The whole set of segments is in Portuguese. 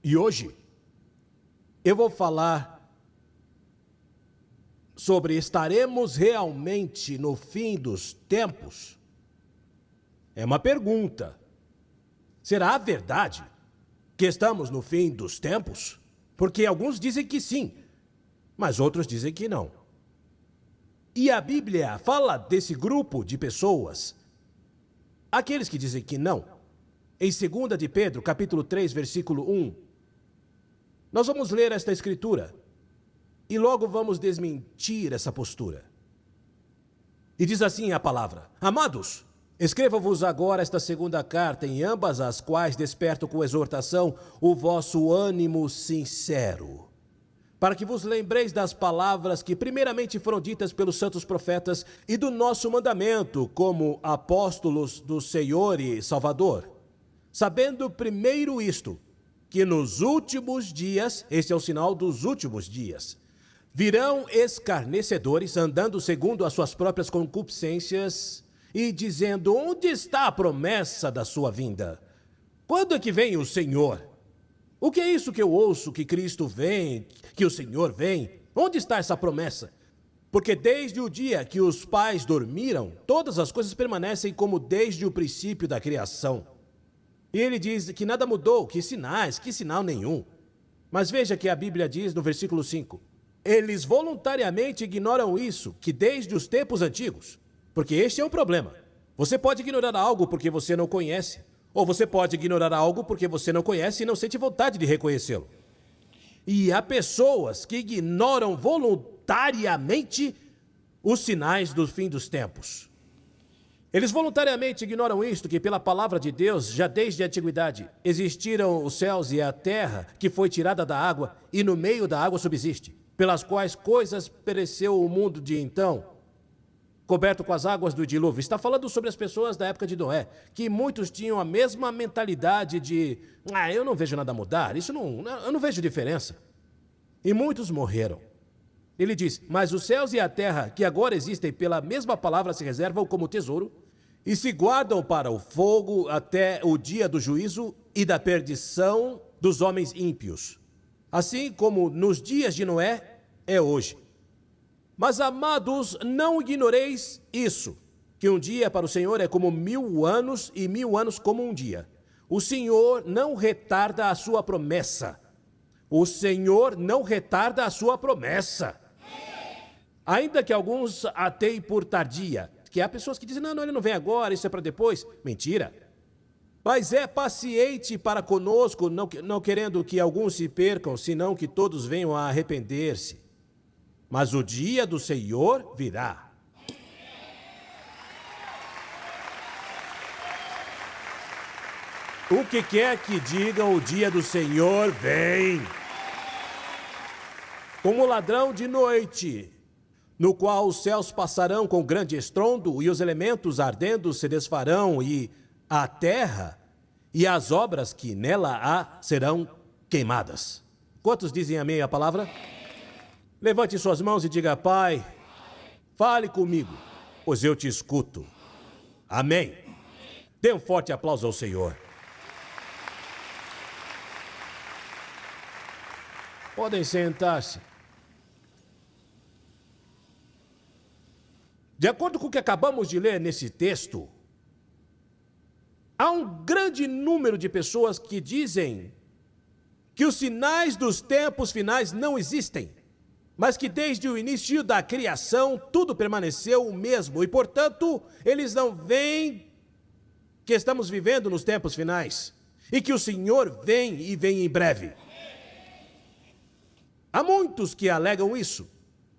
E hoje eu vou falar sobre estaremos realmente no fim dos tempos? É uma pergunta. Será verdade que estamos no fim dos tempos? Porque alguns dizem que sim, mas outros dizem que não. E a Bíblia fala desse grupo de pessoas, aqueles que dizem que não. Em 2 de Pedro, capítulo 3, versículo 1, nós vamos ler esta escritura e logo vamos desmentir essa postura. E diz assim a palavra: Amados, escrevo-vos agora esta segunda carta, em ambas as quais desperto com exortação o vosso ânimo sincero, para que vos lembreis das palavras que primeiramente foram ditas pelos santos profetas e do nosso mandamento como apóstolos do Senhor e Salvador. Sabendo primeiro isto, que nos últimos dias, este é o sinal dos últimos dias, virão escarnecedores, andando segundo as suas próprias concupiscências e dizendo: onde está a promessa da sua vinda? Quando é que vem o Senhor? O que é isso que eu ouço, que Cristo vem, que o Senhor vem? Onde está essa promessa? Porque desde o dia que os pais dormiram, todas as coisas permanecem como desde o princípio da criação. E ele diz que nada mudou, que sinais, que sinal nenhum. Mas veja que a Bíblia diz no versículo 5, eles voluntariamente ignoram isso, que desde os tempos antigos. Porque este é um problema. Você pode ignorar algo porque você não conhece, ou você pode ignorar algo porque você não conhece e não sente vontade de reconhecê-lo. E há pessoas que ignoram voluntariamente os sinais do fim dos tempos. Eles voluntariamente ignoram isto, que pela palavra de Deus, já desde a antiguidade, existiram os céus e a terra, que foi tirada da água, e no meio da água subsiste, pelas quais coisas pereceu o mundo de então, coberto com as águas do dilúvio. Está falando sobre as pessoas da época de Noé, que muitos tinham a mesma mentalidade de: eu não vejo nada mudar, eu não vejo diferença. E muitos morreram. Ele diz: mas os céus e a terra, que agora existem pela mesma palavra, se reservam como tesouro e se guardam para o fogo até o dia do juízo e da perdição dos homens ímpios. Assim como nos dias de Noé é hoje. Mas, amados, não ignoreis isso, que um dia para o Senhor é como 1000 anos e 1000 anos como um dia. O Senhor não retarda a sua promessa. O Senhor não retarda a sua promessa. Ainda que alguns ateiem por tardia, que há pessoas que dizem: não, ele não vem agora, isso é para depois. Mentira. Mas é paciente para conosco, não querendo que alguns se percam, senão que todos venham a arrepender-se. Mas o dia do Senhor virá. O que quer que digam, o dia do Senhor vem. Como ladrão de noite, no qual os céus passarão com grande estrondo, e os elementos ardendo se desfarão, e a terra e as obras que nela há serão queimadas. Quantos dizem amém à palavra? Levante suas mãos e diga: Pai, fale comigo, pois eu te escuto. Amém. Dê um forte aplauso ao Senhor. Podem sentar-se. De acordo com o que acabamos de ler nesse texto, há um grande número de pessoas que dizem que os sinais dos tempos finais não existem, mas que desde o início da criação tudo permaneceu o mesmo e, portanto, eles não veem que estamos vivendo nos tempos finais e que o Senhor vem e vem em breve. Há muitos que alegam isso,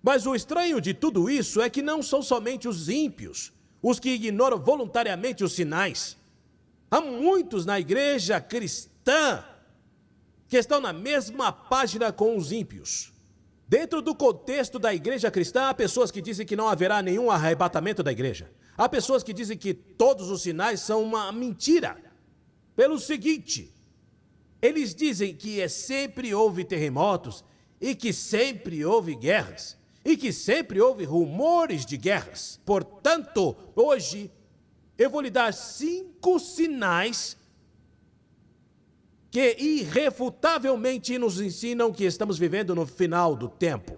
mas o estranho de tudo isso é que não são somente os ímpios, os que ignoram voluntariamente os sinais. Há muitos na igreja cristã que estão na mesma página com os ímpios. Dentro do contexto da igreja cristã, há pessoas que dizem que não haverá nenhum arrebatamento da igreja. Há pessoas que dizem que todos os sinais são uma mentira. Pelo seguinte, eles dizem que sempre houve terremotos, e que sempre houve guerras, e que sempre houve rumores de guerras. Portanto, hoje, eu vou lhe dar 5 sinais que irrefutavelmente nos ensinam que estamos vivendo no final do tempo.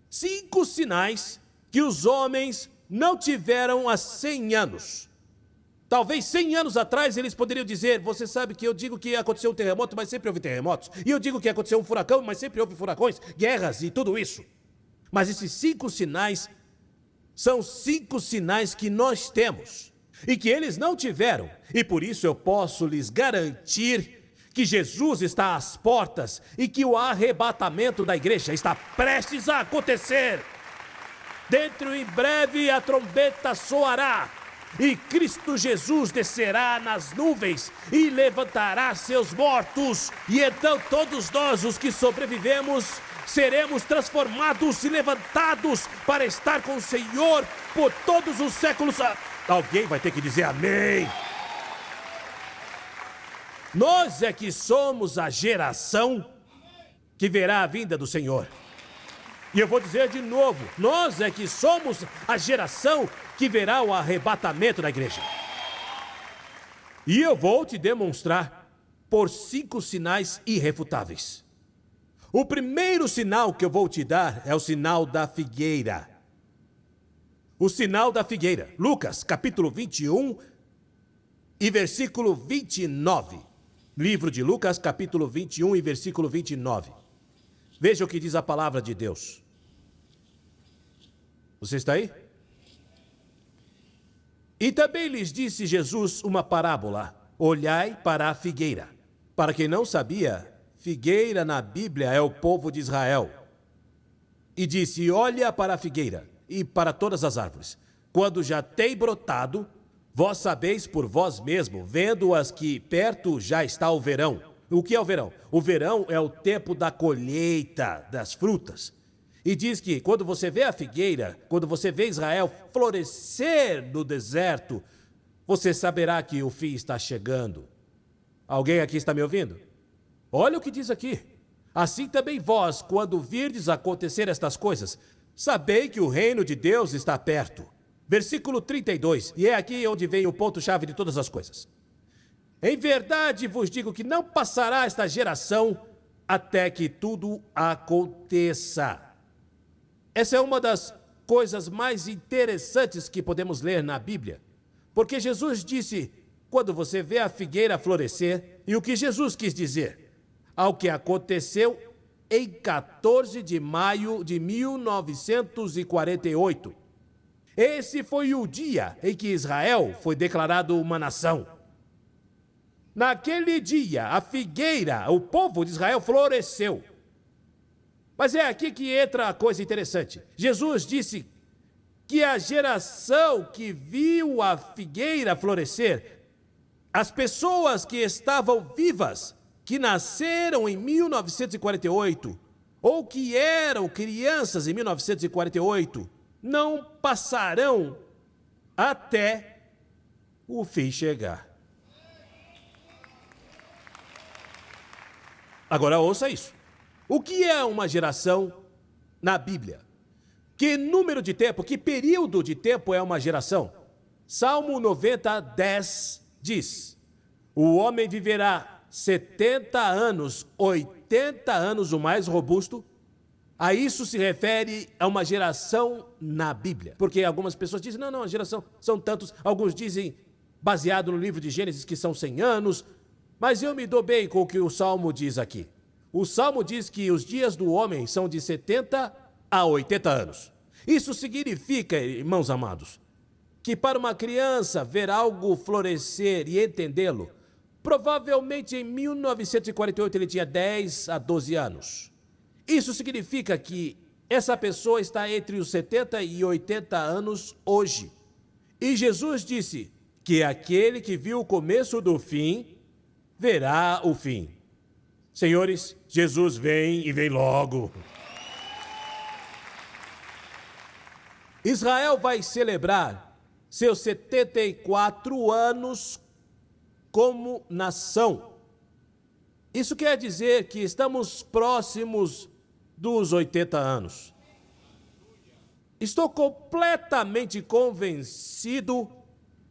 5 sinais que os homens não tiveram há 100 anos. Talvez 100 anos atrás eles poderiam dizer: você sabe que eu digo que aconteceu um terremoto, mas sempre houve terremotos. E eu digo que aconteceu um furacão, mas sempre houve furacões, guerras e tudo isso. Mas esses 5 sinais são 5 sinais que nós temos e que eles não tiveram. E por isso eu posso lhes garantir que Jesus está às portas e que o arrebatamento da igreja está prestes a acontecer. Dentro em breve a trombeta soará e Cristo Jesus descerá nas nuvens e levantará seus mortos. E então todos nós, os que sobrevivemos, seremos transformados e levantados para estar com o Senhor por todos os séculos. Alguém vai ter que dizer amém. Nós é que somos a geração que verá a vinda do Senhor. E eu vou dizer de novo, nós é que somos a geração que verá o arrebatamento da igreja. E eu vou te demonstrar por 5 sinais irrefutáveis. O primeiro sinal que eu vou te dar é o sinal da figueira. O sinal da figueira. Lucas, capítulo 21 e versículo 29. Livro de Lucas, capítulo 21 e versículo 29. Veja o que diz a palavra de Deus. Você está aí? E também lhes disse Jesus uma parábola: olhai para a figueira. Para quem não sabia, figueira na Bíblia é o povo de Israel. E disse: olha para a figueira e para todas as árvores. Quando já tem brotado, vós sabeis por vós mesmo, vendo-as que perto já está o verão. O que é o verão? O verão é o tempo da colheita das frutas. E diz que quando você vê a figueira, quando você vê Israel florescer no deserto, você saberá que o fim está chegando. Alguém aqui está me ouvindo? Olha o que diz aqui. Assim também vós, quando virdes acontecer estas coisas, sabei que o reino de Deus está perto. Versículo 32, e é aqui onde vem o ponto-chave de todas as coisas. Em verdade vos digo que não passará esta geração até que tudo aconteça. Essa é uma das coisas mais interessantes que podemos ler na Bíblia. Porque Jesus disse, quando você vê a figueira florescer, e o que Jesus quis dizer? Ao que aconteceu em 14 de maio de 1948. Esse foi o dia em que Israel foi declarado uma nação. Naquele dia, a figueira, o povo de Israel floresceu. Mas é aqui que entra a coisa interessante. Jesus disse que a geração que viu a figueira florescer, as pessoas que estavam vivas, que nasceram em 1948, ou que eram crianças em 1948, não passarão até o fim chegar. Agora ouça isso. O que é uma geração na Bíblia? Que número de tempo, que período de tempo é uma geração? Salmo 90, 10 diz: o homem viverá 70 anos, 80 anos o mais robusto. A isso se refere a uma geração na Bíblia. Porque algumas pessoas dizem, não, a geração são tantos. Alguns dizem, baseado no livro de Gênesis, que são 100 anos. Mas eu me dou bem com o que o Salmo diz aqui. O Salmo diz que os dias do homem são de 70 a 80 anos. Isso significa, irmãos amados, que para uma criança ver algo florescer e entendê-lo, provavelmente em 1948 ele tinha 10 a 12 anos. Isso significa que essa pessoa está entre os 70 e 80 anos hoje. E Jesus disse que aquele que viu o começo do fim, verá o fim. Senhores, Jesus vem e vem logo. Israel vai celebrar seus 74 anos como nação. Isso quer dizer que estamos próximos dos 80 anos. Estou completamente convencido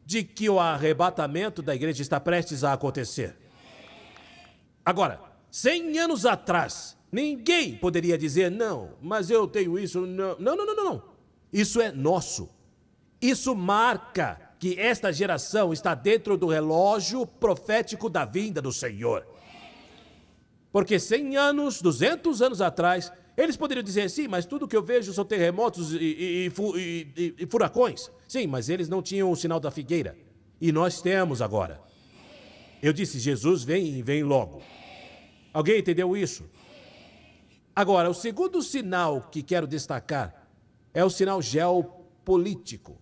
de que o arrebatamento da igreja está prestes a acontecer. Agora, 100 anos atrás, ninguém poderia dizer, não, mas eu tenho isso, não. Não. Isso é nosso. Isso marca que esta geração está dentro do relógio profético da vinda do Senhor. Porque 100 anos, 200 anos atrás, eles poderiam dizer, sim, mas tudo que eu vejo são terremotos e furacões. Sim, mas eles não tinham o sinal da figueira. E nós temos agora. Eu disse, Jesus vem e vem logo. Alguém entendeu isso? Agora, o segundo sinal que quero destacar é o sinal geopolítico.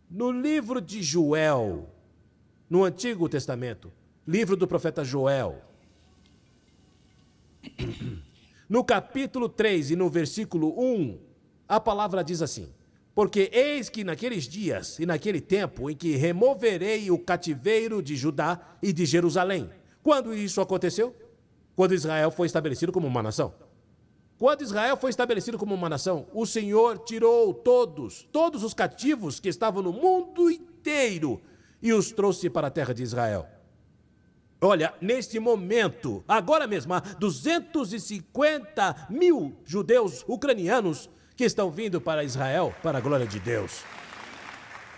No livro de Joel, no Antigo Testamento, livro do profeta Joel, no capítulo 3 e no versículo 1, a palavra diz assim: porque eis que naqueles dias e naquele tempo em que removerei o cativeiro de Judá e de Jerusalém. Quando isso aconteceu? Quando Israel foi estabelecido como uma nação. Quando Israel foi estabelecido como uma nação, o Senhor tirou todos os cativos que estavam no mundo inteiro e os trouxe para a terra de Israel. Olha, neste momento, agora mesmo, há 250 mil judeus ucranianos que estão vindo para Israel, para a glória de Deus.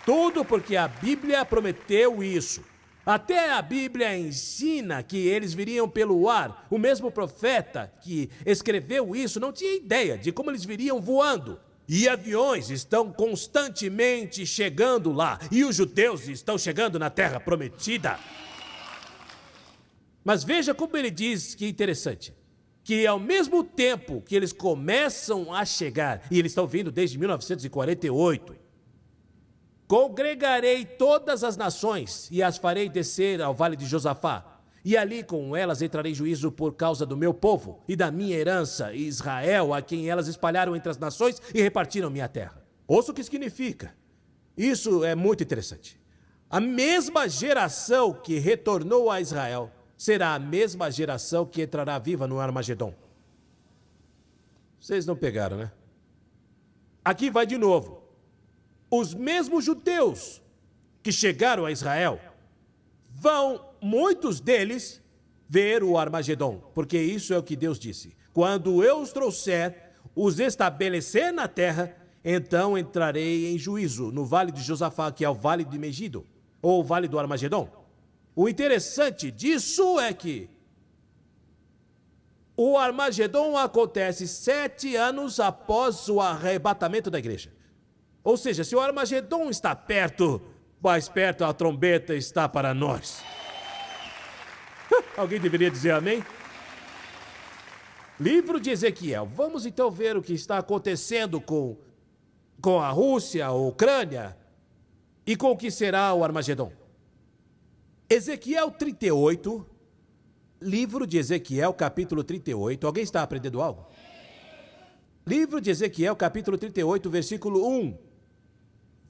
Tudo porque a Bíblia prometeu isso. Até a Bíblia ensina que eles viriam pelo ar. O mesmo profeta que escreveu isso não tinha ideia de como eles viriam voando. E aviões estão constantemente chegando lá. E os judeus estão chegando na terra prometida. Mas veja como ele diz, que interessante, que ao mesmo tempo que eles começam a chegar, e eles estão vindo desde 1948, congregarei todas as nações e as farei descer ao vale de Josafá, e ali com elas entrarei em juízo por causa do meu povo e da minha herança, Israel, a quem elas espalharam entre as nações e repartiram minha terra. Ouça o que significa. Isso é muito interessante. A mesma geração que retornou a Israel será a mesma geração que entrará viva no Armagedon. Vocês não pegaram, né? Aqui vai de novo. Os mesmos judeus que chegaram a Israel vão, muitos deles, ver o Armagedon, porque isso é o que Deus disse. Quando eu os trouxer, os estabelecer na terra, então entrarei em juízo no vale de Josafá, que é o vale de Megido, ou o vale do Armagedon. O interessante disso é que o Armagedon acontece 7 anos após o arrebatamento da igreja. Ou seja, se o Armagedon está perto, mais perto a trombeta está para nós. Alguém deveria dizer amém? Livro de Ezequiel. Vamos então ver o que está acontecendo com a Rússia, a Ucrânia e com o que será o Armagedon. Ezequiel 38, livro de Ezequiel, capítulo 38. Alguém está aprendendo algo? Livro de Ezequiel, capítulo 38, versículo 1.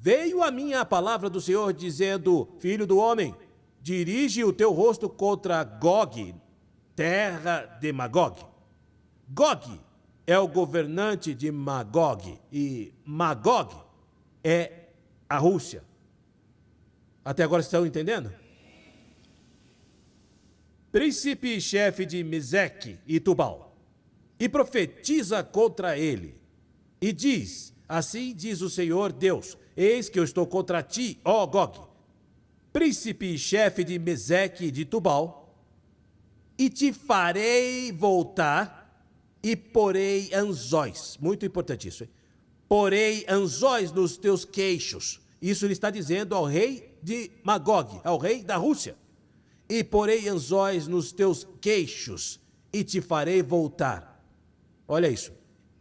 Veio a mim a palavra do Senhor, dizendo: filho do homem, dirige o teu rosto contra Gog, terra de Magog. Gog é o governante de Magog, e Magog é a Rússia. Até agora estão entendendo? Príncipe e chefe de Meseque e Tubal, e profetiza contra ele, e diz: assim diz o Senhor Deus, eis que eu estou contra ti, ó Gog, príncipe e chefe de Meseque e de Tubal, e te farei voltar, e porei anzóis. Muito importante isso, hein? Porei anzóis nos teus queixos. Isso ele está dizendo ao rei de Magog, ao rei da Rússia. E porei anzóis nos teus queixos, e te farei voltar. Olha isso.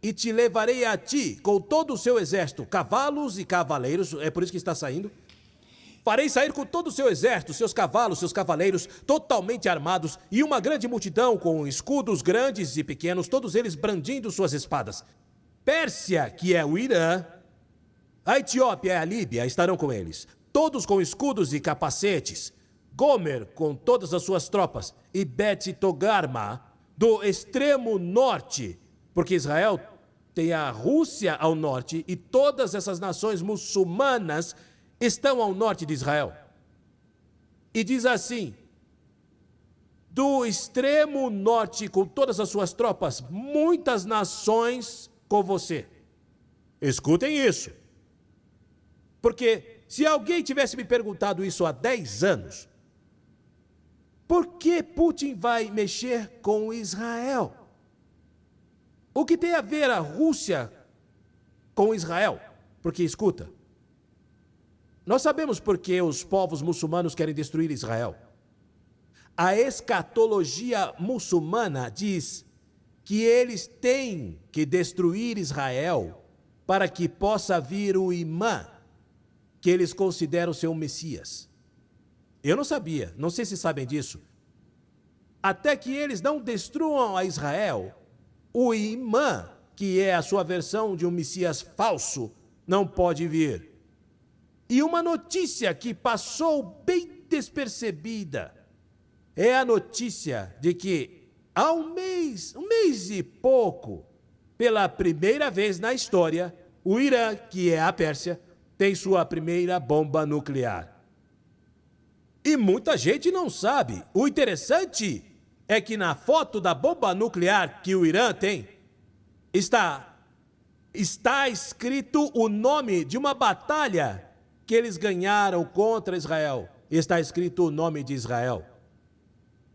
E te levarei a ti, com todo o seu exército, cavalos e cavaleiros, é por isso que está saindo. Farei sair com todo o seu exército, seus cavalos, seus cavaleiros, totalmente armados, e uma grande multidão com escudos grandes e pequenos, todos eles brandindo suas espadas. Pérsia, que é o Irã, a Etiópia e a Líbia estarão com eles, todos com escudos e capacetes. Gomer com todas as suas tropas, e Bet-Togarma do extremo norte, porque Israel tem a Rússia ao norte e todas essas nações muçulmanas estão ao norte de Israel. E diz assim: do extremo norte com todas as suas tropas, muitas nações com você. Escutem isso. Porque se alguém tivesse me perguntado isso há 10 anos, por que Putin vai mexer com Israel? O que tem a ver a Rússia com Israel? Porque, escuta, nós sabemos por que os povos muçulmanos querem destruir Israel. A escatologia muçulmana diz que eles têm que destruir Israel para que possa vir o imã que eles consideram ser um Messias. Eu não sabia, não sei se sabem disso. Até que eles não destruam a Israel, o imã, que é a sua versão de um Messias falso, não pode vir. E uma notícia que passou bem despercebida é a notícia de que há um mês e pouco, pela primeira vez na história, o Irã, que é a Pérsia, tem sua primeira bomba nuclear. E muita gente não sabe. O interessante é que na foto da bomba nuclear que o Irã tem, está escrito o nome de uma batalha que eles ganharam contra Israel. Está escrito o nome de Israel.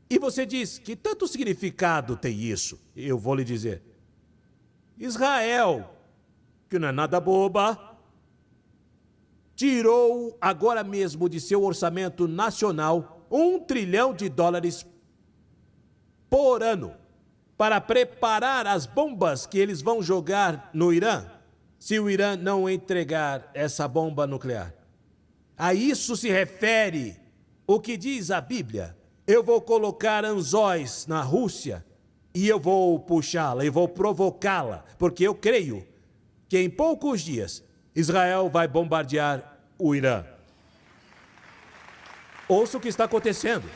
E você diz, que tanto significado tem isso? Eu vou lhe dizer. Israel, que não é nada boba, tirou agora mesmo de seu orçamento nacional $1 trilhão por ano para preparar as bombas que eles vão jogar no Irã, se o Irã não entregar essa bomba nuclear. A isso se refere o que diz a Bíblia. Eu vou colocar anzóis na Rússia e eu vou puxá-la, e vou provocá-la, porque eu creio que em poucos dias Israel vai bombardear o Irã. Ouça o que está acontecendo.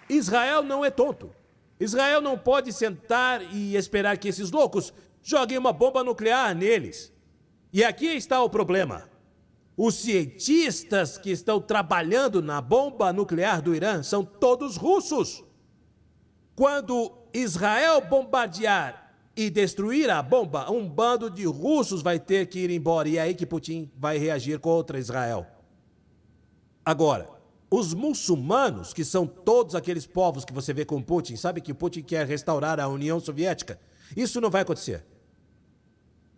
Israel não é tonto. Israel não pode sentar e esperar que esses loucos joguem uma bomba nuclear neles. E aqui está o problema. Os cientistas que estão trabalhando na bomba nuclear do Irã são todos russos. Quando Israel bombardear e destruir a bomba, um bando de russos vai ter que ir embora. E é aí que Putin vai reagir contra Israel. Agora, os muçulmanos, que são todos aqueles povos que você vê com Putin, sabe que Putin quer restaurar a União Soviética? Isso não vai acontecer.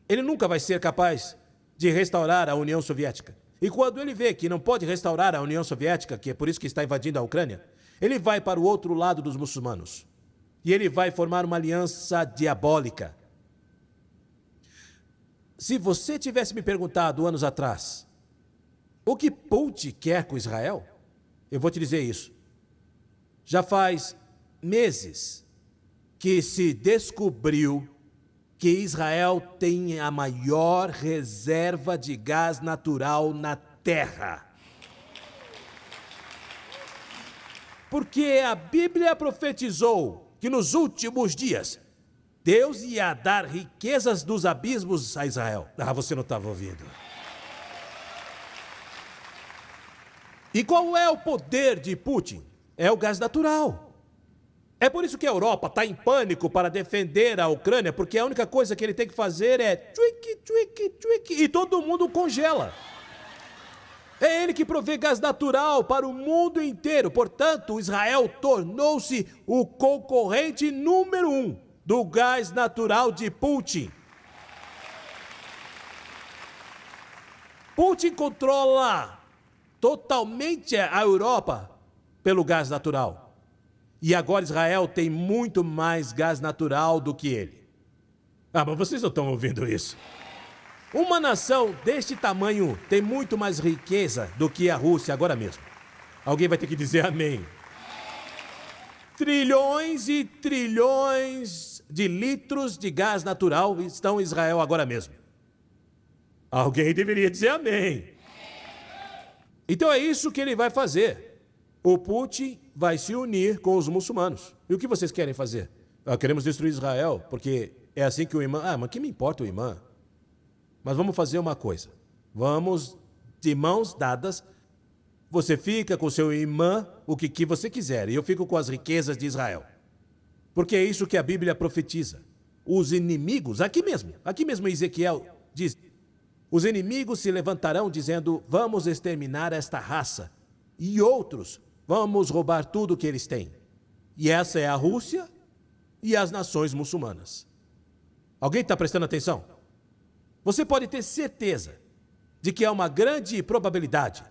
Ele nunca vai ser capaz de restaurar a União Soviética. E quando ele vê que não pode restaurar a União Soviética, que é por isso que está invadindo a Ucrânia, ele vai para o outro lado dos muçulmanos. E ele vai formar uma aliança diabólica. Se você tivesse me perguntado anos atrás, o que Putin quer com Israel? Eu vou te dizer isso. Já faz meses que se descobriu que Israel tem a maior reserva de gás natural na Terra. Porque a Bíblia profetizou que nos últimos dias Deus ia dar riquezas dos abismos a Israel. Ah, você não estava ouvindo. E qual é o poder de Putin? É o gás natural. É por isso que a Europa está em pânico para defender a Ucrânia, porque a única coisa que ele tem que fazer é twic, e todo mundo congela. É ele que provê gás natural para o mundo inteiro. Portanto, Israel tornou-se o concorrente número 1 do gás natural de Putin. Putin controla totalmente a Europa pelo gás natural. E agora Israel tem muito mais gás natural do que ele. Ah, mas vocês não estão ouvindo isso. Uma nação deste tamanho tem muito mais riqueza do que a Rússia agora mesmo. Alguém vai ter que dizer amém. Trilhões e trilhões de litros de gás natural estão em Israel agora mesmo. Alguém deveria dizer amém. Então é isso que ele vai fazer. O Putin vai se unir com os muçulmanos. E o que vocês querem fazer? Queremos destruir Israel, porque é assim que o imã... Ah, mas que me importa o imã? Mas vamos fazer uma coisa. Vamos, de mãos dadas, você fica com seu irmão, o que você quiser, e eu fico com as riquezas de Israel. Porque é isso que a Bíblia profetiza. Os inimigos, aqui mesmo Ezequiel diz, os inimigos se levantarão dizendo, vamos exterminar esta raça. E outros, vamos roubar tudo que eles têm. E essa é a Rússia e as nações muçulmanas. Alguém está prestando atenção? Você pode ter certeza de que há uma grande probabilidade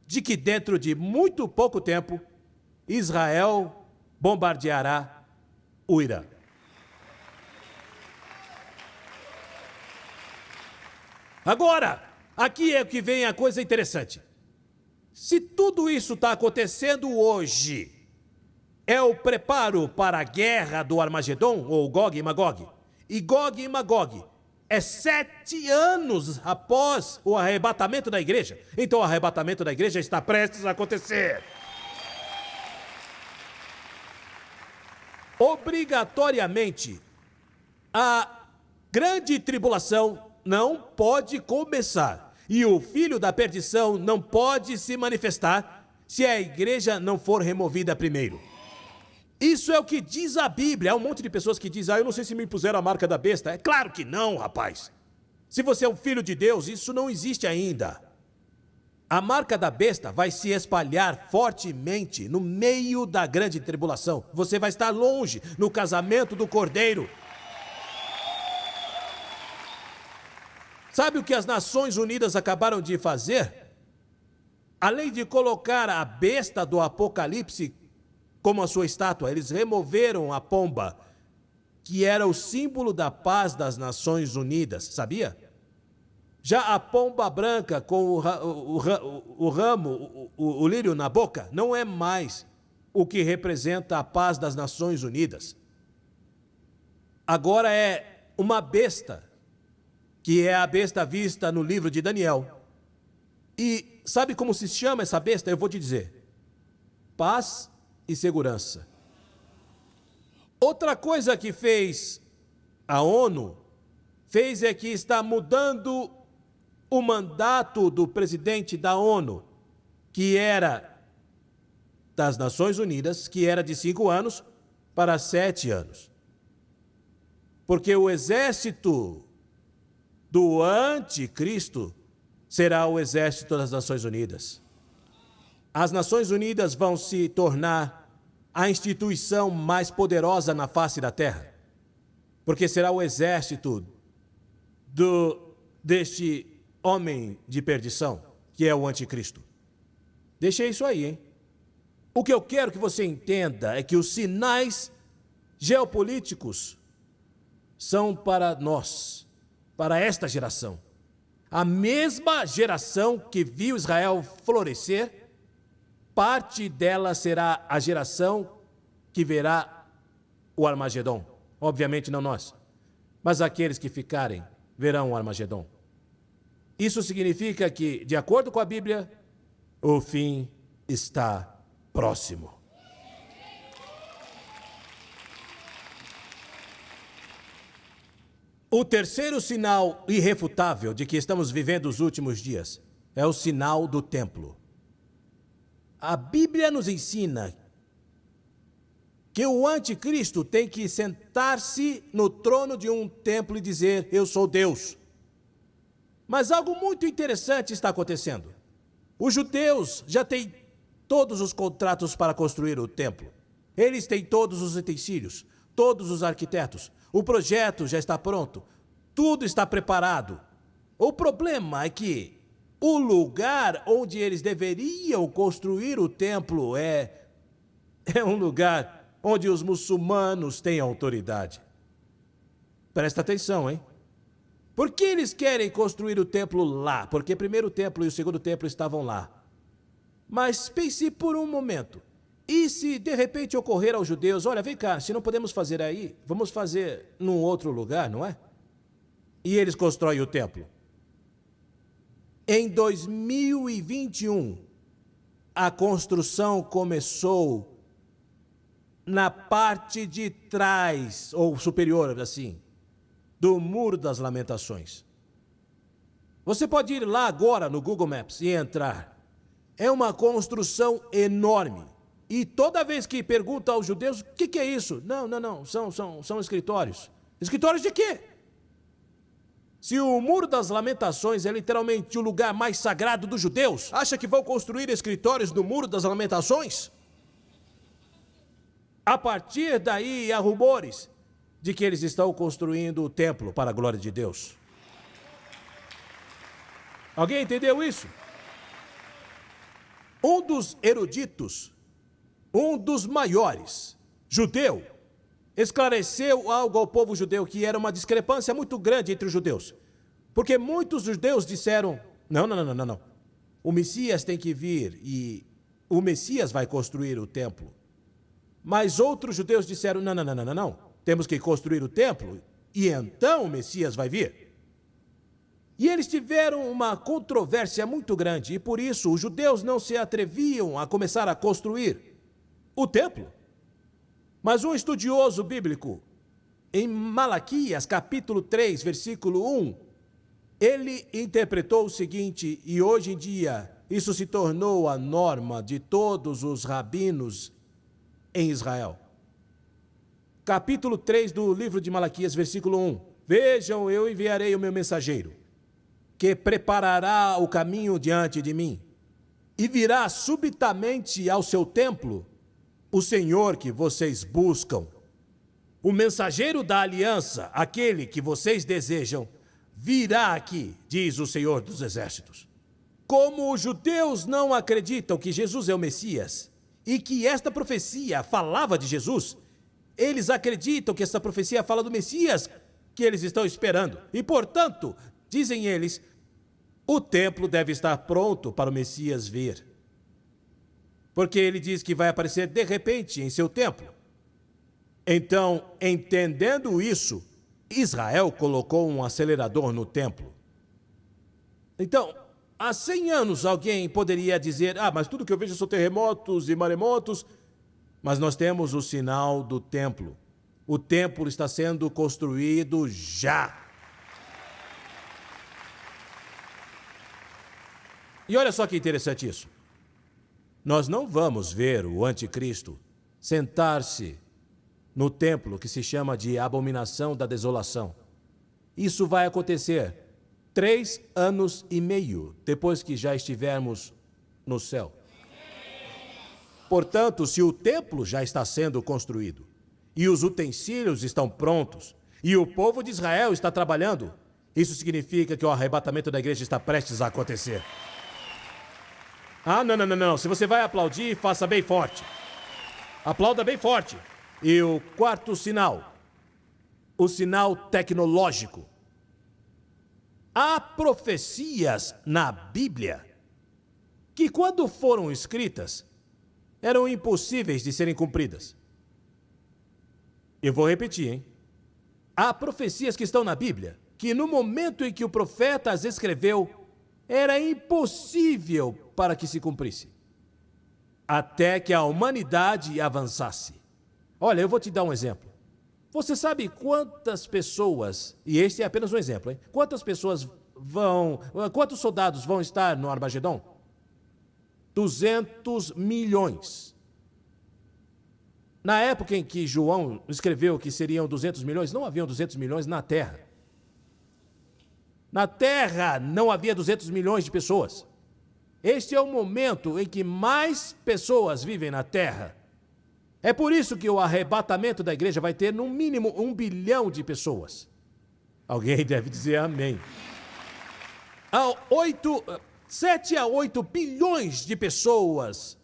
de que dentro de muito pouco tempo, Israel bombardeará o Irã. Agora, aqui é que vem a coisa interessante. Se tudo isso está acontecendo hoje, é o preparo para a guerra do Armagedon, ou Gog e Magog. E Gog e Magog é 7 anos após o arrebatamento da igreja. Então o arrebatamento da igreja está prestes a acontecer. Obrigatoriamente, a grande tribulação não pode começar. E o filho da perdição não pode se manifestar se a igreja não for removida primeiro. Isso é o que diz a Bíblia. Há um monte de pessoas que dizem, eu não sei se me impuseram a marca da besta. É claro que não, rapaz. Se você é um filho de Deus, isso não existe ainda. A marca da besta vai se espalhar fortemente no meio da grande tribulação. Você vai estar longe no casamento do Cordeiro. Sabe o que as Nações Unidas acabaram de fazer? Além de colocar a besta do Apocalipse como a sua estátua, eles removeram a pomba, que era o símbolo da paz das Nações Unidas, sabia? Já a pomba branca com o ramo, o lírio na boca, não é mais o que representa a paz das Nações Unidas. Agora é uma besta, que é a besta vista no livro de Daniel. E sabe como se chama essa besta? Eu vou te dizer. Paz e segurança. Outra coisa que fez a ONU, é que está mudando o mandato do presidente da ONU, que era das Nações Unidas, que era de 5 anos para 7 anos. Porque o exército do anticristo será o exército das Nações Unidas. As Nações Unidas vão se tornar a instituição mais poderosa na face da terra, porque será o exército deste homem de perdição, que é o anticristo. Deixei isso aí, hein? O que eu quero que você entenda é que os sinais geopolíticos são para nós, para esta geração. A mesma geração que viu Israel florescer, parte dela será a geração que verá o Armagedon. Obviamente não nós, mas aqueles que ficarem verão o Armagedon. Isso significa que, de acordo com a Bíblia, o fim está próximo. O terceiro sinal irrefutável de que estamos vivendo os últimos dias é o sinal do templo. A Bíblia nos ensina que o anticristo tem que sentar-se no trono de um templo e dizer, eu sou Deus. Mas algo muito interessante está acontecendo. Os judeus já têm todos os contratos para construir o templo. Eles têm todos os utensílios, todos os arquitetos. O projeto já está pronto. Tudo está preparado. O problema é que o lugar onde eles deveriam construir o templo é um lugar onde os muçulmanos têm autoridade. Presta atenção, hein? Por que eles querem construir o templo lá? Porque primeiro o templo e o segundo templo estavam lá. Mas pense por um momento. E se de repente ocorrer aos judeus, olha, vem cá, se não podemos fazer aí, vamos fazer num outro lugar, não é? E eles constroem o templo. Em 2021, a construção começou na parte de trás, ou superior, assim, do Muro das Lamentações. Você pode ir lá agora no Google Maps e entrar. é uma construção enorme. E toda vez que pergunta aos judeus, o que é isso? Não, são escritórios. Escritórios de quê? Se o Muro das Lamentações é literalmente o lugar mais sagrado dos judeus, acha que vão construir escritórios no Muro das Lamentações? A partir daí, há rumores de que eles estão construindo o templo para a glória de Deus. Alguém entendeu isso? Um dos eruditos, um dos maiores, judeu, esclareceu algo ao povo judeu que era uma discrepância muito grande entre os judeus. Porque muitos judeus disseram, não. O Messias tem que vir e o Messias vai construir o templo. Mas outros judeus disseram, não. Temos que construir o templo e então o Messias vai vir. E eles tiveram uma controvérsia muito grande e por isso os judeus não se atreviam a começar a construir o templo. Mas um estudioso bíblico, em Malaquias, capítulo 3, versículo 1, ele interpretou o seguinte, e hoje em dia isso se tornou a norma de todos os rabinos em Israel. Capítulo 3 do livro de Malaquias, versículo 1. Vejam, eu enviarei o meu mensageiro, que preparará o caminho diante de mim, e virá subitamente ao seu templo o Senhor que vocês buscam. O mensageiro da aliança, aquele que vocês desejam, virá aqui, diz o Senhor dos Exércitos. Como os judeus não acreditam que Jesus é o Messias e que esta profecia falava de Jesus, eles acreditam que esta profecia fala do Messias que eles estão esperando. E, portanto, dizem eles, o templo deve estar pronto para o Messias vir. Porque ele diz que vai aparecer de repente em seu templo. Então, entendendo isso, Israel colocou um acelerador no templo. Então, há 100 anos alguém poderia dizer, mas tudo que eu vejo são terremotos e maremotos. Mas nós temos o sinal do templo. O templo está sendo construído já. E olha só que interessante isso. Nós não vamos ver o anticristo sentar-se no templo que se chama de abominação da desolação. Isso vai acontecer 3 anos e meio depois que já estivermos no céu. Portanto, se o templo já está sendo construído, e os utensílios estão prontos, e o povo de Israel está trabalhando, isso significa que o arrebatamento da igreja está prestes a acontecer. Não. Se você vai aplaudir, faça bem forte. Aplauda bem forte. E o quarto sinal, o sinal tecnológico. Há profecias na Bíblia que, quando foram escritas, eram impossíveis de serem cumpridas. Eu vou repetir, hein? Há profecias que estão na Bíblia que, no momento em que o profeta as escreveu, era impossível para que se cumprisse, até que a humanidade avançasse. Olha, eu vou te dar um exemplo. Você sabe quantas pessoas, e este é apenas um exemplo, hein? Quantos soldados vão estar no Armagedon? 200 milhões. Na época em que João escreveu que seriam 200 milhões, não haviam 200 milhões na Terra. Na Terra não havia 200 milhões de pessoas. Este é o momento em que mais pessoas vivem na Terra. É por isso que o arrebatamento da igreja vai ter, no mínimo, 1 bilhão de pessoas. Alguém deve dizer amém. 7 a 8 bilhões de pessoas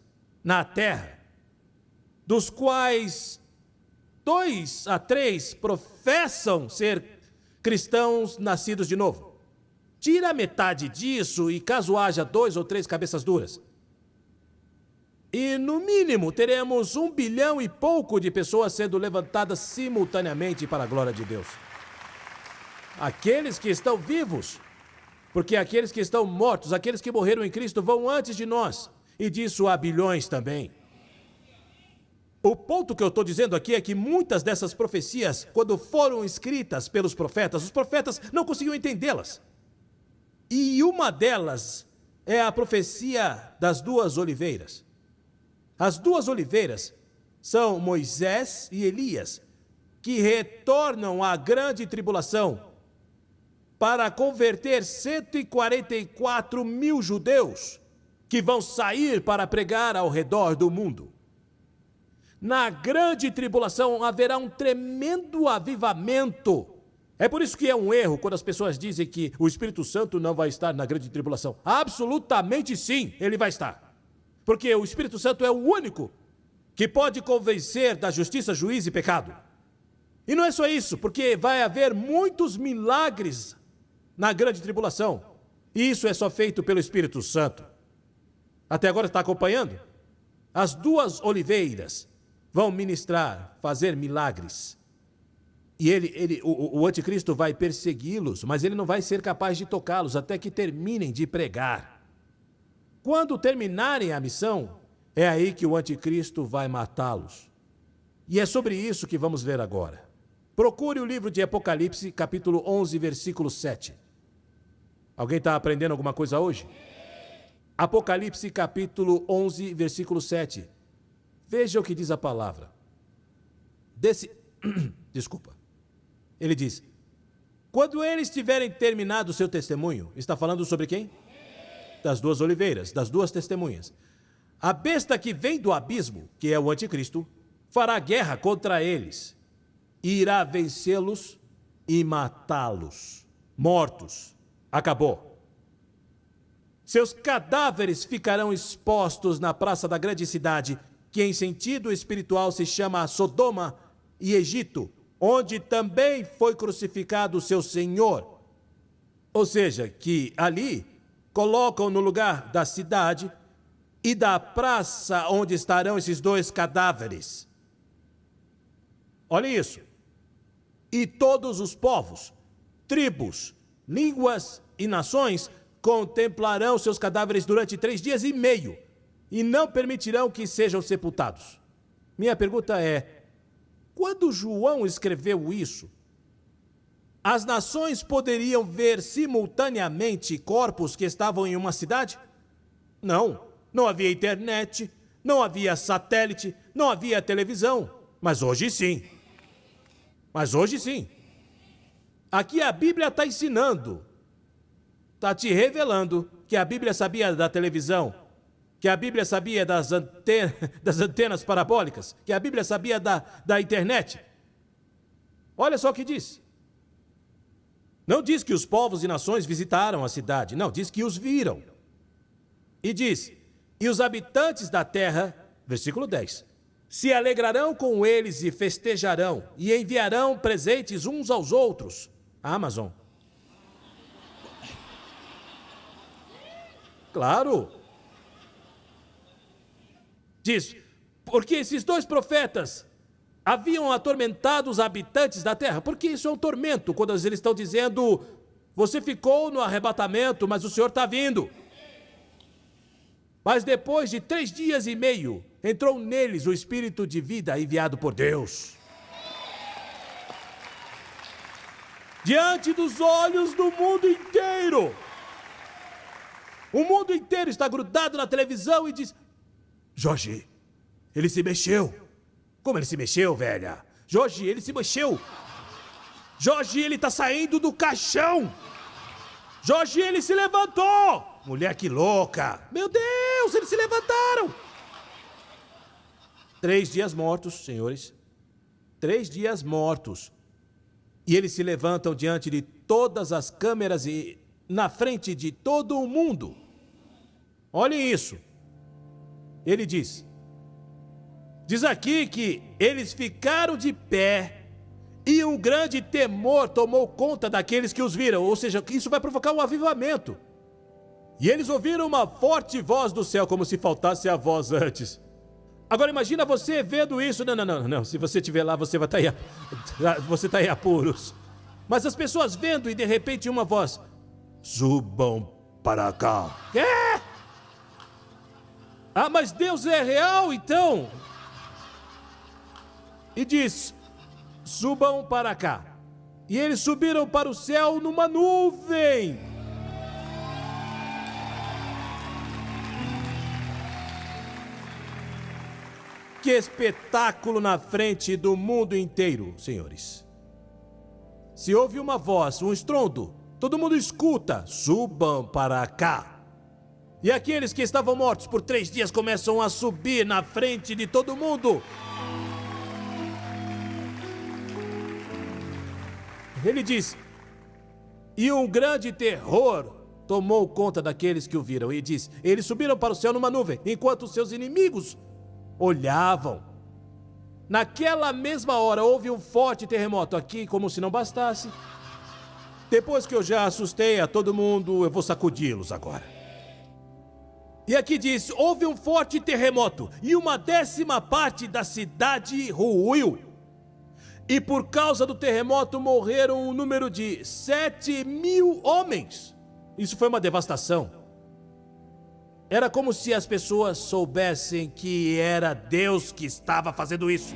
na Terra, dos quais 2 a 3 professam ser cristãos nascidos de novo. Tira metade disso e caso haja 2 ou 3 cabeças duras. E, no mínimo, teremos 1 bilhão e pouco de pessoas sendo levantadas simultaneamente para a glória de Deus. Aqueles que estão vivos, porque aqueles que estão mortos, aqueles que morreram em Cristo, vão antes de nós. E disso há bilhões também. O ponto que eu estou dizendo aqui é que muitas dessas profecias, quando foram escritas pelos profetas, os profetas não conseguiam entendê-las. E uma delas é a profecia das duas oliveiras. As duas oliveiras são Moisés e Elias, que retornam à grande tribulação para converter 144 mil judeus que vão sair para pregar ao redor do mundo. Na grande tribulação haverá um tremendo avivamento. É por isso que é um erro quando as pessoas dizem que o Espírito Santo não vai estar na grande tribulação. Absolutamente sim, ele vai estar. Porque o Espírito Santo é o único que pode convencer da justiça, juízo e pecado. E não é só isso, porque vai haver muitos milagres na grande tribulação. E isso é só feito pelo Espírito Santo. Até agora está acompanhando? As duas oliveiras vão ministrar, fazer milagres. E o anticristo vai persegui-los, mas ele não vai ser capaz de tocá-los até que terminem de pregar. Quando terminarem a missão, é aí que o anticristo vai matá-los. E é sobre isso que vamos ler agora. Procure o livro de Apocalipse, capítulo 11, versículo 7. Alguém está aprendendo alguma coisa hoje? Apocalipse, capítulo 11, versículo 7. Veja o que diz a palavra. Desculpa. Ele diz: quando eles tiverem terminado o seu testemunho, está falando sobre quem? Das duas oliveiras, das duas testemunhas. A besta que vem do abismo, que é o anticristo, fará guerra contra eles, e irá vencê-los e matá-los. Mortos. Acabou. Seus cadáveres ficarão expostos na praça da grande cidade, que em sentido espiritual se chama Sodoma e Egito, onde também foi crucificado o seu Senhor. Ou seja, que ali colocam no lugar da cidade e da praça onde estarão esses dois cadáveres. Olha isso. E todos os povos, tribos, línguas e nações contemplarão seus cadáveres durante 3 dias e meio e não permitirão que sejam sepultados. Minha pergunta é: quando João escreveu isso, as nações poderiam ver simultaneamente corpos que estavam em uma cidade? Não. Não havia internet, não havia satélite, não havia televisão. Mas hoje sim. Aqui a Bíblia está ensinando, está te revelando que a Bíblia sabia da televisão, que a Bíblia sabia das antenas parabólicas, que a Bíblia sabia da internet. Olha só o que diz. Não diz que os povos e nações visitaram a cidade, não, diz que os viram. E diz: e os habitantes da terra, versículo 10, se alegrarão com eles e festejarão, e enviarão presentes uns aos outros. A Amazon. Claro. Diz: porque esses dois profetas haviam atormentado os habitantes da terra. Porque isso é um tormento, quando eles estão dizendo: você ficou no arrebatamento, mas o Senhor está vindo. Mas depois de 3 dias e meio, entrou neles o Espírito de vida enviado por Deus. Diante dos olhos do mundo inteiro. O mundo inteiro está grudado na televisão e diz: Jorge, ele se mexeu. Como ele se mexeu, velha? Jorge, ele se mexeu. Jorge, ele está saindo do caixão. Jorge, ele se levantou. Mulher, que louca. Meu Deus, eles se levantaram. 3 dias mortos, senhores. 3 dias mortos. E eles se levantam diante de todas as câmeras e na frente de todo o mundo. Olhem isso. Ele diz aqui que eles ficaram de pé e um grande temor tomou conta daqueles que os viram. Ou seja, isso vai provocar um avivamento. E eles ouviram uma forte voz do céu, como se faltasse a voz antes. Agora imagina você vendo isso. Não. Se você estiver lá, você vai estar em apuros. Mas as pessoas vendo e de repente uma voz: subam para cá. Quê? Ah, mas Deus é real então? E diz: subam para cá. E eles subiram para o céu numa nuvem. Que espetáculo na frente do mundo inteiro, senhores. Se ouve uma voz, um estrondo, todo mundo escuta, subam para cá. E aqueles que estavam mortos por 3 dias começam a subir na frente de todo mundo. Ele diz, e um grande terror tomou conta daqueles que o viram. E diz, eles subiram para o céu numa nuvem, enquanto seus inimigos olhavam. Naquela mesma hora houve um forte terremoto aqui, como se não bastasse. Depois que eu já assustei a todo mundo, eu vou sacudi-los agora. E aqui diz, houve um forte terremoto e uma 10ª parte da cidade ruiu. E por causa do terremoto morreram um número de 7.000 homens. Isso foi uma devastação. Era como se as pessoas soubessem que era Deus que estava fazendo isso.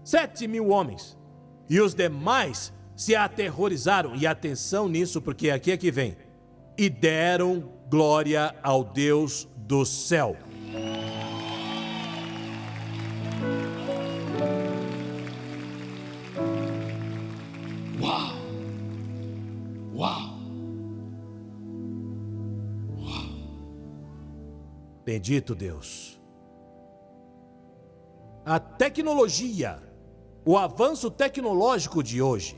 7.000 homens. E os demais se aterrorizaram. E atenção nisso, porque aqui é que vem. E deram glória ao Deus do céu. Uau! Uau! Bendito Deus. A tecnologia, o avanço tecnológico de hoje,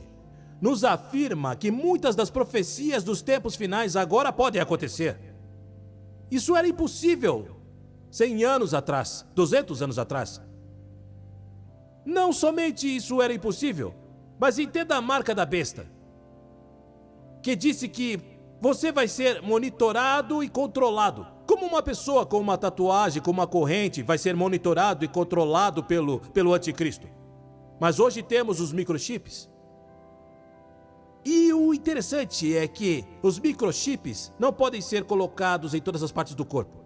nos afirma que muitas das profecias dos tempos finais agora podem acontecer. Isso era impossível 100 anos atrás, 200 anos atrás. Não somente isso era impossível, mas entenda a marca da besta, que disse que você vai ser monitorado e controlado. Como uma pessoa com uma tatuagem, com uma corrente, vai ser monitorado e controlado pelo anticristo. Mas hoje temos os microchips. E o interessante é que os microchips não podem ser colocados em todas as partes do corpo,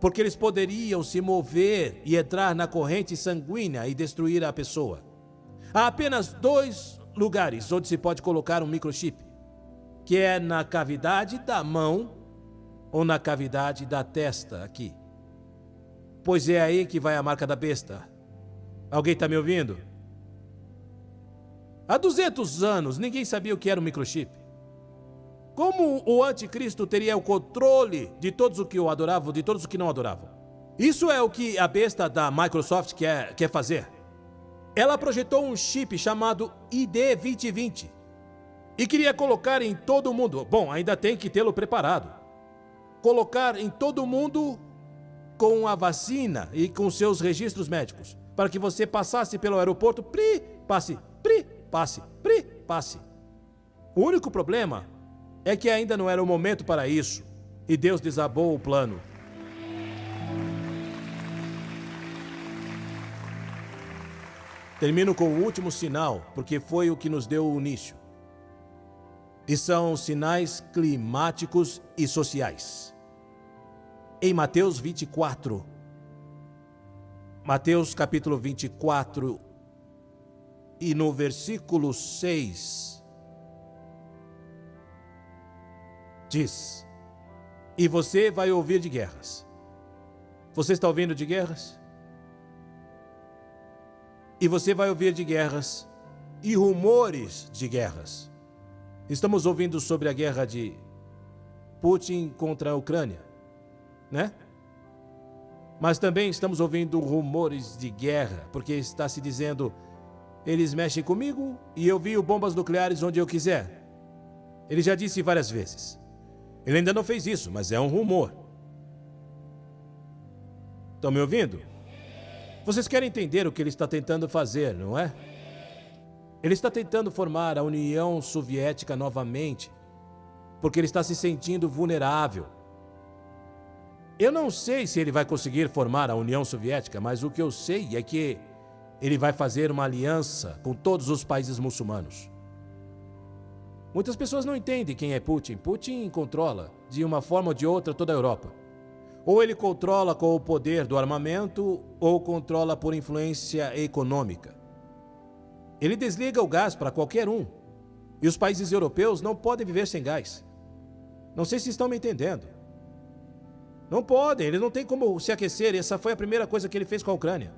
porque eles poderiam se mover e entrar na corrente sanguínea e destruir a pessoa. Há apenas 2 lugares onde se pode colocar um microchip, que é na cavidade da mão ou na cavidade da testa aqui. Pois é aí que vai a marca da besta. Alguém está me ouvindo? Há 200 anos, ninguém sabia o que era um microchip. Como o anticristo teria o controle de todos os que o adoravam, de todos os que não adoravam? Isso é o que a besta da Microsoft quer fazer. Ela projetou um chip chamado ID 2020 e queria colocar em todo mundo. Bom, ainda tem que tê-lo preparado. Colocar em todo mundo com a vacina e com seus registros médicos, para que você passasse pelo aeroporto, passe. O único problema é que ainda não era o momento para isso, e Deus desabou o plano. Termino com o último sinal, porque foi o que nos deu o início. E são sinais climáticos e sociais. Em Mateus 24, Mateus capítulo 24, e no versículo 6, diz, e você vai ouvir de guerras. Você está ouvindo de guerras? E você vai ouvir de guerras e rumores de guerras. Estamos ouvindo sobre a guerra de Putin contra a Ucrânia, né? Mas também estamos ouvindo rumores de guerra, porque está se dizendo, eles mexem comigo e eu envio bombas nucleares onde eu quiser. Ele já disse várias vezes. Ele ainda não fez isso, mas é um rumor. Estão me ouvindo? Vocês querem entender o que ele está tentando fazer, não é? Ele está tentando formar a União Soviética novamente, porque ele está se sentindo vulnerável. Eu não sei se ele vai conseguir formar a União Soviética, mas o que eu sei é que ele vai fazer uma aliança com todos os países muçulmanos. Muitas pessoas não entendem quem é Putin. Putin controla, de uma forma ou de outra, toda a Europa. Ou ele controla com o poder do armamento, ou controla por influência econômica. Ele desliga o gás para qualquer um. E os países europeus não podem viver sem gás. Não sei se estão me entendendo. Não podem, eles não têm como se aquecer. Essa foi a primeira coisa que ele fez com a Ucrânia.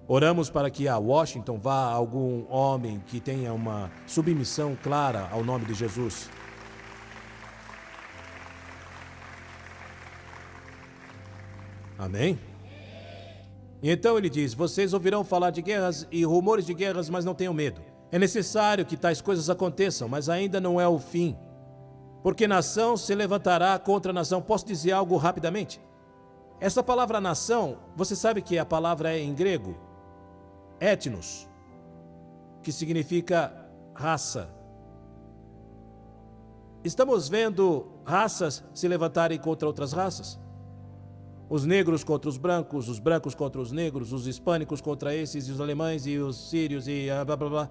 Oramos para que a Washington vá algum homem que tenha uma submissão clara ao nome de Jesus. Amém? E então ele diz: vocês ouvirão falar de guerras e rumores de guerras, mas não tenham medo. É necessário que tais coisas aconteçam, mas ainda não é o fim. Porque nação se levantará contra nação. Posso dizer algo rapidamente? Essa palavra nação, você sabe que a palavra é em grego? Etnos, que significa raça. Estamos vendo raças se levantarem contra outras raças. Os negros contra os brancos contra os negros, os hispânicos contra esses, e os alemães e os sírios e blá blá blá.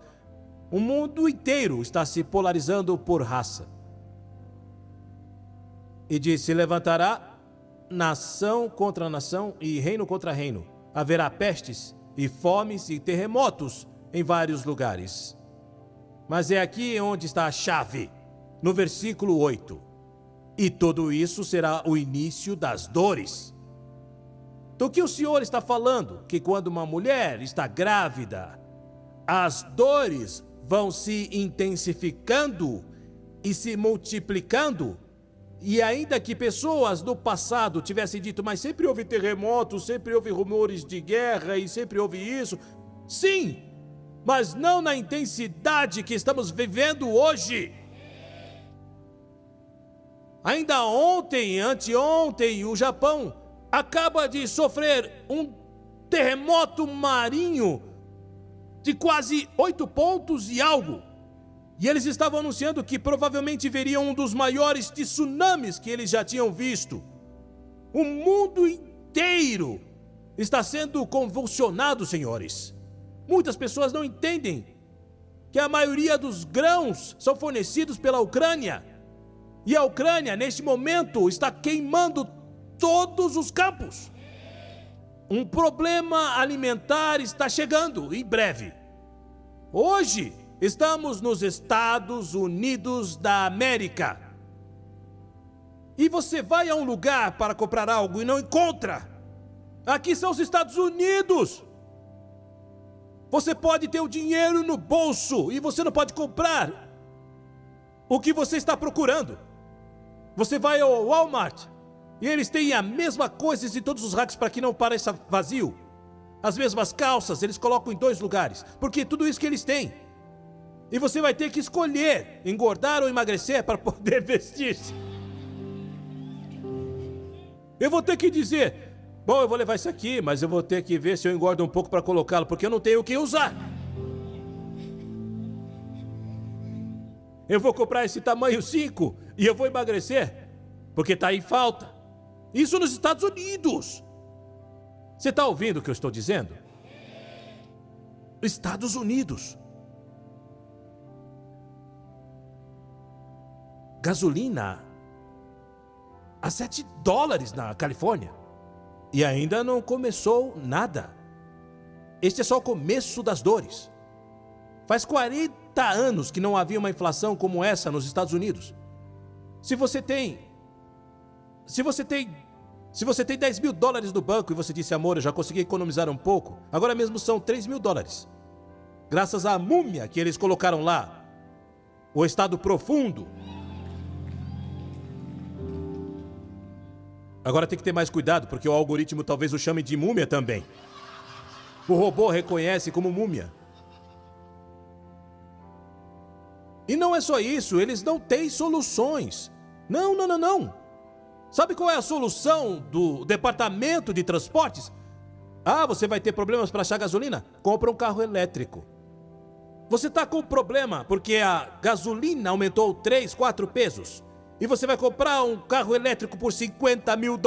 O mundo inteiro está se polarizando por raça. E diz: se levantará nação contra nação e reino contra reino. Haverá pestes e fomes e terremotos em vários lugares. Mas é aqui onde está a chave, no versículo 8. E tudo isso será o início das dores. Do que o Senhor está falando? Que quando uma mulher está grávida, as dores vão se intensificando e se multiplicando. E ainda que pessoas do passado tivessem dito: mas sempre houve terremotos, sempre houve rumores de guerra e sempre houve isso. Sim, mas não na intensidade que estamos vivendo hoje. Ainda ontem, anteontem, o Japão acaba de sofrer um terremoto marinho de quase 8 pontos e algo. E eles estavam anunciando que provavelmente veriam um dos maiores tsunamis que eles já tinham visto. O mundo inteiro está sendo convulsionado, senhores. Muitas pessoas não entendem que a maioria dos grãos são fornecidos pela Ucrânia. E a Ucrânia, neste momento, está queimando todos os campos. Um problema alimentar está chegando em breve. Hoje, estamos nos Estados Unidos da América. E você vai a um lugar para comprar algo e não encontra. Aqui são os Estados Unidos. Você pode ter o dinheiro no bolso e você não pode comprar o que você está procurando. Você vai ao Walmart e eles têm a mesma coisa de todos os racks para que não pareça vazio. As mesmas calças eles colocam em 2 lugares, porque tudo isso que eles têm. E você vai ter que escolher engordar ou emagrecer para poder vestir-se. Eu vou ter que dizer: bom, eu vou levar isso aqui, mas eu vou ter que ver se eu engordo um pouco para colocá-lo, porque eu não tenho o que usar. Eu vou comprar esse tamanho 5 e eu vou emagrecer, porque está em falta. Isso nos Estados Unidos. Você está ouvindo o que eu estou dizendo? Estados Unidos. Gasolina a $7 na Califórnia. E ainda não começou nada. Este é só o começo das dores. Faz 40 anos que não havia uma inflação como essa nos Estados Unidos. Se você tem $10 mil no banco e você disse: amor, eu já consegui economizar um pouco, agora mesmo são $3 mil. Graças à múmia que eles colocaram lá. O estado profundo. Agora tem que ter mais cuidado, porque o algoritmo talvez o chame de múmia também. O robô reconhece como múmia. E não é só isso, eles não têm soluções. Não. Sabe qual é a solução do departamento de transportes? Ah, você vai ter problemas para achar gasolina? Compra um carro elétrico. Você está com problema porque a gasolina aumentou 3, 4 pesos. E você vai comprar um carro elétrico por $50 mil.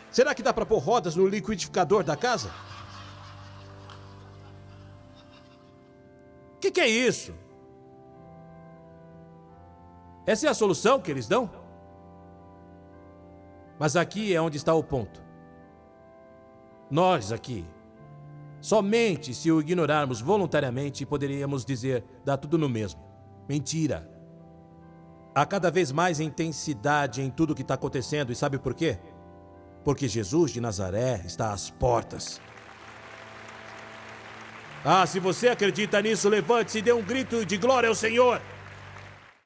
Será que dá para pôr rodas no liquidificador da casa? O que é isso? Essa é a solução que eles dão? Mas aqui é onde está o ponto. Nós aqui, somente se o ignorarmos voluntariamente, poderíamos dizer: dá tudo no mesmo. Mentira. há cada vez mais intensidade em tudo que está acontecendo. E sabe por quê? Porque Jesus de Nazaré está às portas. Ah, se você acredita nisso, levante-se e dê um grito de glória ao Senhor.